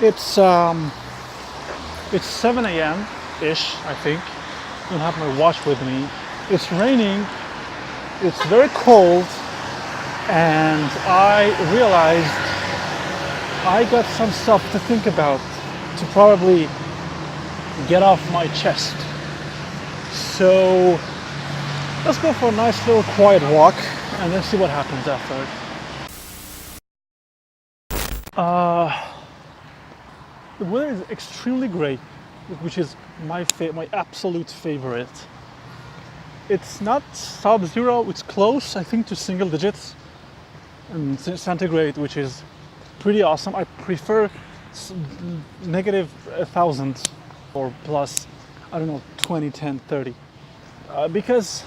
It's it's 7 a.m. ish, I think. I don't have my watch with me. It's raining. It's very cold, and I realized I got some stuff to think about to probably get off my chest. So let's go for a nice little quiet walk and then see what happens after. The weather is extremely great, which is my absolute favorite. It's not sub-zero, it's close, I think, to single digits and centigrade, which is pretty awesome. I prefer negative 1,000 or plus, I don't know, 20, 10, 30. Because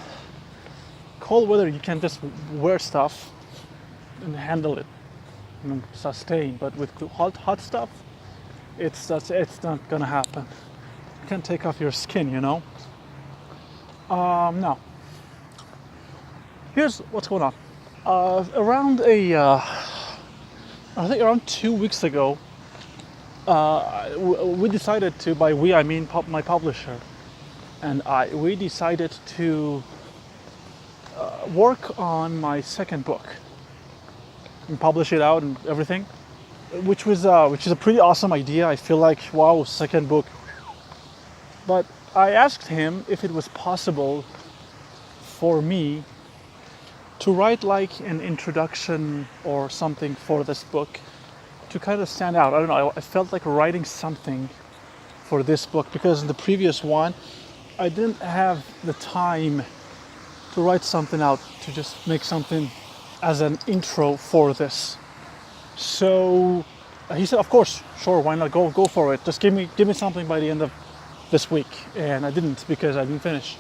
cold weather, you can just wear stuff and handle it and sustain. But with hot stuff, it's not gonna happen. You can't take off your skin, you know. Now, here's what's going on. I think around 2 weeks ago, we decided to, by we I mean my publisher, and we decided to work on my second book and publish it out and everything, which is a pretty awesome idea. I feel like, wow, second book. But I asked him if it was possible for me to write like an introduction or something for this book to kind of stand out. I don't know, I felt like writing something for this book because in the previous one I didn't have the time to write something out, to just make something as an intro for this. So he said, of course, sure, why not, go for it. Just give me something by the end of this week. And I didn't, because I didn't finish.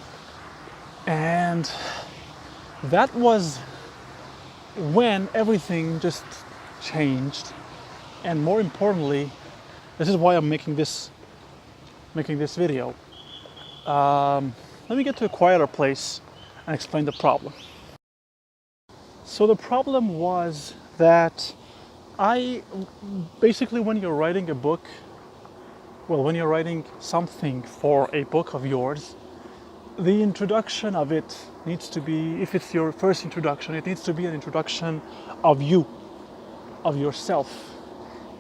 And that was when everything just changed. And more importantly, this is why I'm making this video. Let me get to a quieter place and explain the problem. So the problem was that basically when you're writing a book, when you're writing something for a book of yours, the introduction of it needs to be, if it's your first introduction, it needs to be an introduction of you, of yourself.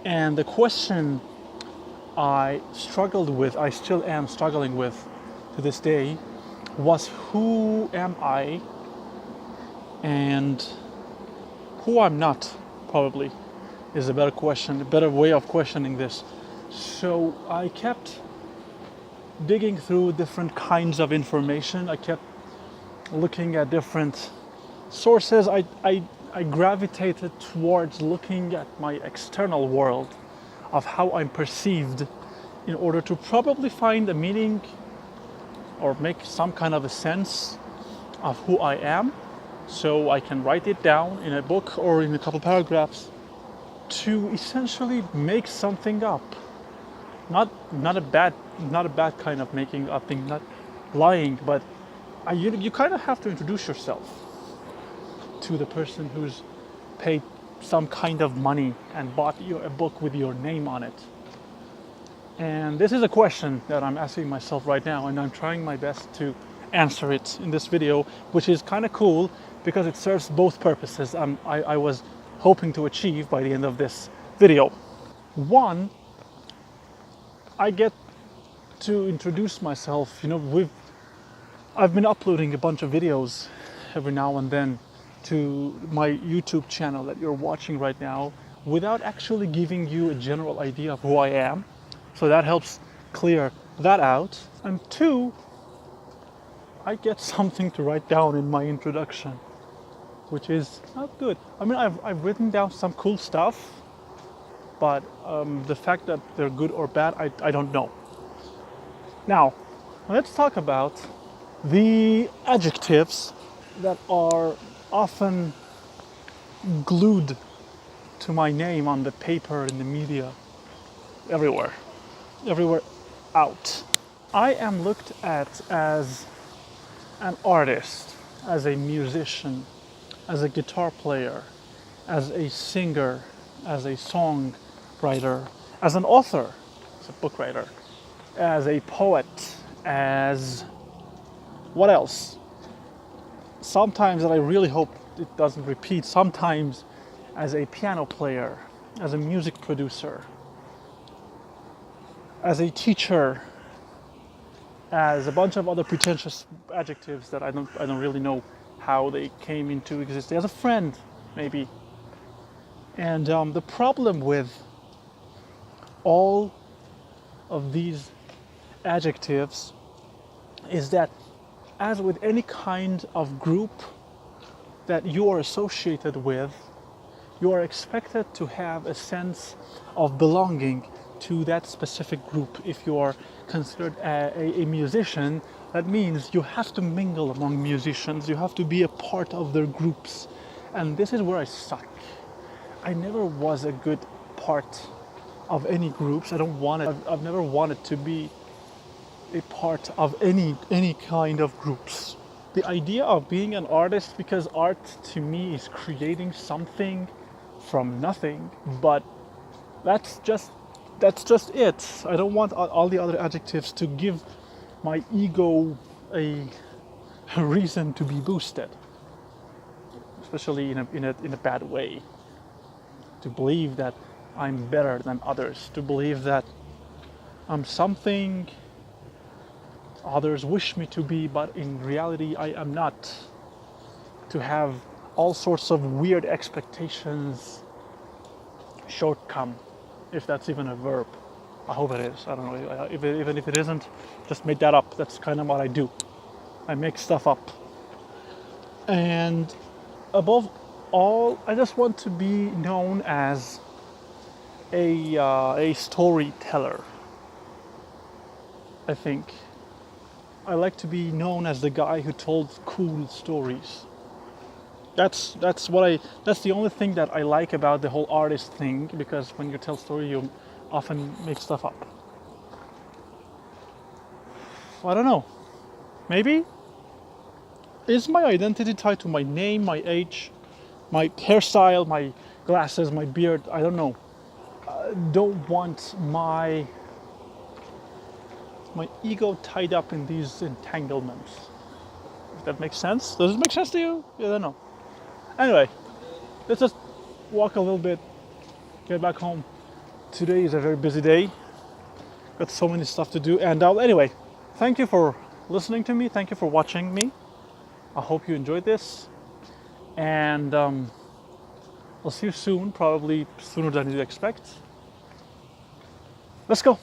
And the question I struggled with, I still am struggling with to this day, was who am I and who I'm not, probably, is a better question, a better way of questioning this. So I kept digging through different kinds of information. I kept looking at different sources. I gravitated towards looking at my external world of how I'm perceived in order to probably find a meaning or make some kind of a sense of who I am, so I can write it down in a book or in a couple paragraphs to essentially make something up. Not a bad kind of making up thing, not lying, but you kind of have to introduce yourself to the person who's paid some kind of money and bought you a book with your name on it. And this is a question that I'm asking myself right now, and I'm trying my best to answer it in this video, which is kind of cool because it serves both purposes I was hoping to achieve by the end of this video. One, I get to introduce myself. You know, I've been uploading a bunch of videos every now and then to my YouTube channel that you're watching right now without actually giving you a general idea of who I am. So that helps clear that out. And two, I get something to write down in my introduction, which is not good. I mean, I've written down some cool stuff, but the fact that they're good or bad, I don't know. Now, let's talk about the adjectives that are often glued to my name on the paper, in the media, everywhere out. I am looked at as an artist, as a musician, as a guitar player, as a singer, as a songwriter, as an author, as a book writer, as a poet, as what else? Sometimes, that I really hope it doesn't repeat, sometimes as a piano player, as a music producer, as a teacher, as a bunch of other pretentious adjectives that I don't really know how they came into existence. As a friend, maybe. And the problem with all of these adjectives is that, as with any kind of group that you are associated with, you are expected to have a sense of belonging to that specific group. If you are considered a musician, that means you have to mingle among musicians, you have to be a part of their groups. And this is where I suck. I never was a good part of any groups. I've never wanted to be a part of any kind of groups. The idea of being an artist, because art to me is creating something from nothing, but that's just it. I don't want all the other adjectives to give my ego a reason to be boosted, especially in a bad way. To believe that I'm better than others, to believe that I'm something others wish me to be, but in reality I am not. To have all sorts of weird expectations shortcome, if that's even a verb. I hope it is. I don't know. Even if it isn't, just made that up. That's kind of what I do. I make stuff up. And above all, I just want to be known as a storyteller. I think I like to be known as the guy who told cool stories. That's the only thing that I like about the whole artist thing, because when you tell story, you often make stuff up. I don't know. Maybe? Is my identity tied to my name, my age, my hairstyle, my glasses, my beard? I don't know. I don't want my ego tied up in these entanglements. If that makes sense? Does it make sense to you? I don't know. Anyway, let's just walk a little bit, get back home. Today is a very busy day. Got so many stuff to do. And anyway, thank you for listening to me. Thank you for watching me. I hope you enjoyed this. And I'll see you soon, probably sooner than you expect. Let's go.